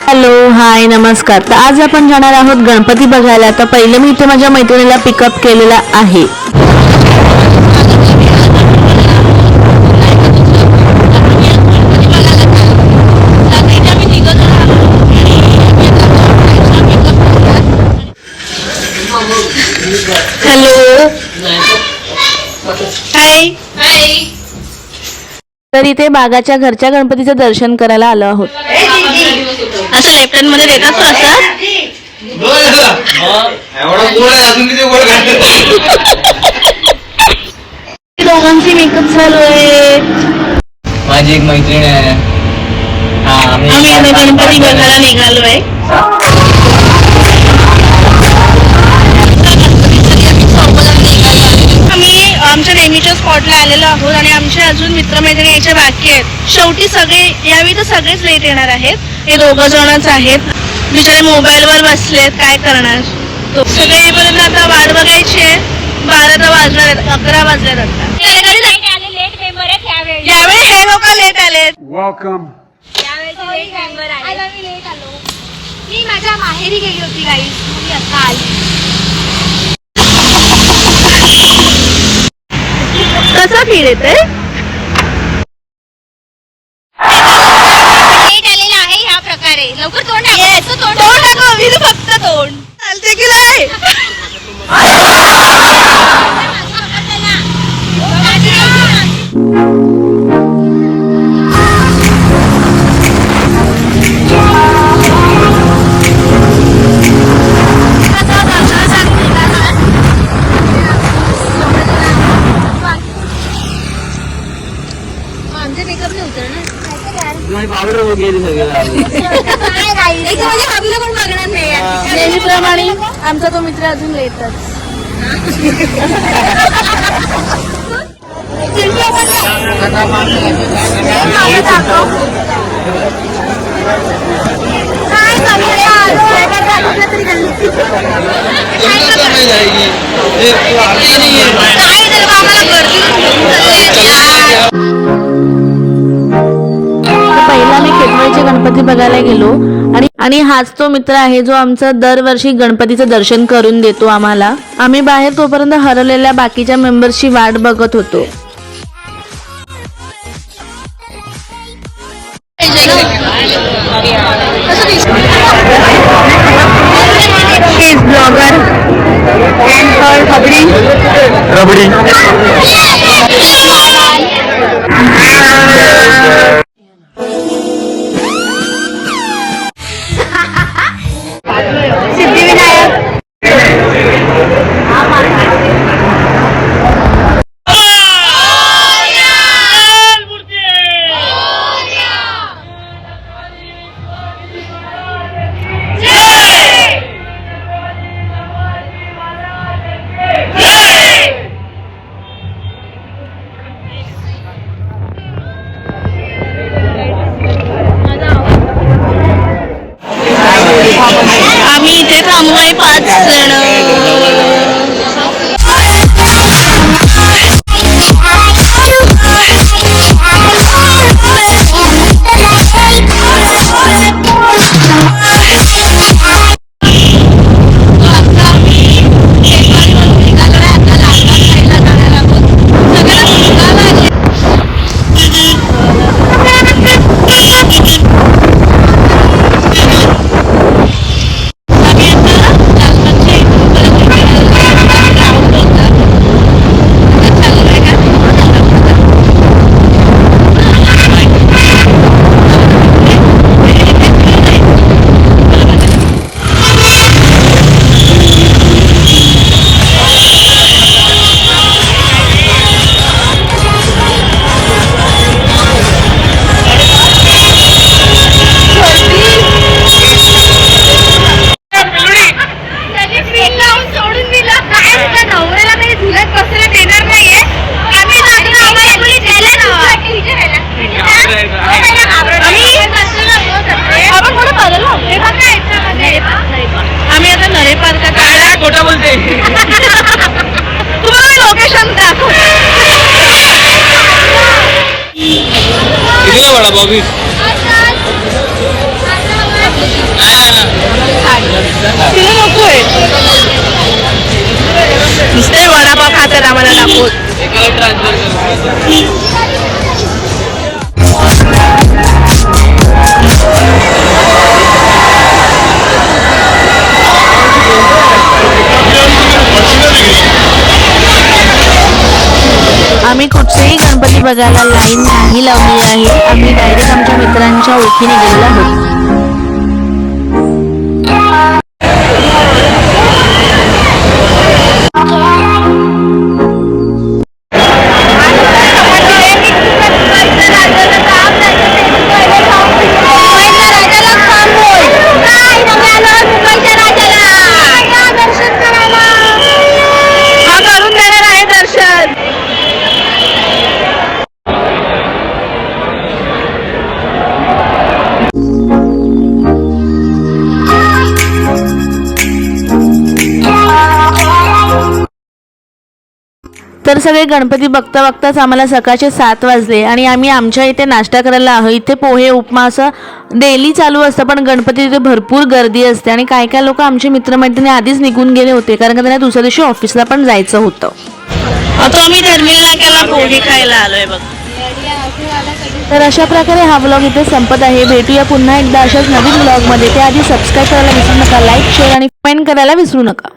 Hello hi नमस्कार. तर आज आपण जाणार आहोत गणपती बघायला. तर पहिले मी इथे माझ्या मैत्रिणीला पिकअप केलेला आहे. Hello hi. तर इथे बागाच्या घरच्या गणपतीचं दर्शन करायला आलो आहोत. असं लेफ्ट हँड मध्ये देतात प्रसाद. दोघांची मेकअप चालू आहे. माझी एक मैत्रीण आहे. आम्ही आता गणपती बघायला निघालोय. आम्ही आमच्या नेहमीच्या स्पॉटला आलेलो आहोत आणि आमचे अजून मित्रमैत्रिणी यायचे बाकी आहेत. शेवटी सगळे यावेळी तर सगळेच लेट येणार आहेत. हे दोघं जणच आहेत. बिचारे मोबाईलवर बसलेत, काय करणार. सगळे येईपर्यंत आता वाट बघायची आहे. 12 तर वाजणार आहेत, 11 वाजल्यात आता. यावेळी हे लोक लेट आलेत. मी माझ्या माहेरी गेली होती गाईस, मी आता आली. कसं फील येते? आलेला आहे ह्या प्रकारे. लवकर तोंड फक्त तोंड चालते की नाही? नेहमीप्रमाणे आमचा तो मित्र अजून लेटच. पहिला मी खेतवाडीचे गणपती बघायला गेलो आणि हाच तो मित्र आहे जो आमचं दरवर्षी गणपतीचं दर्शन करून देतो आम्हाला. आम्ही बाहेर तोपर्यंत हरवलेल्या बाकीच्या मेंबर्सची वाट बघत होतो. ब्लॉगर रबडी. आम्ही इथे थांबलोय 5 जण. आम्ही आता नरे पार्कात खोटा बोलते. तुम्हाला मी लोकेशन दाखव. कितीला वडापाव 20? तिला नकोय. नुसते वडापाव खातात आम्हाला दाखवत. आम्ही कुठचेही गणपती बघायला लाईन नाही लावली आहे. आम्ही डायरेक्ट आमच्या मित्रांच्या ओळखीने गेलेलो आहोत. हा करून देणार आहे दर्शन. तर सगळे गणपती बघता बघताच आम्हाला सकाळचे 7 वाजले आणि आम्ही आमच्या इथे नाश्ता करायला आहोत. इथे पोहे उपमा असं डेली चालू असतं, पण गणपती इथे भरपूर गर्दी असते आणि काय काय लोक आमचे मित्रमैत्रिणी आधीच निघून गेले होते कारण का त्यांना दुसऱ्या दिवशी ऑफिसला पण जायचं होतं. आता आम्ही टर्मिनल नाक्याला पोहे खायला आलोय बघ. तर अशा प्रकारे हा व्लॉग इथे संपत आहे. भेटूया पुन्हा एकदा अशाच नवीन व्लॉगमध्ये. त्याआधी सबस्क्राईब करायला विसरू नका, लाईक शेअर आणि कमेंट करायला विसरू नका.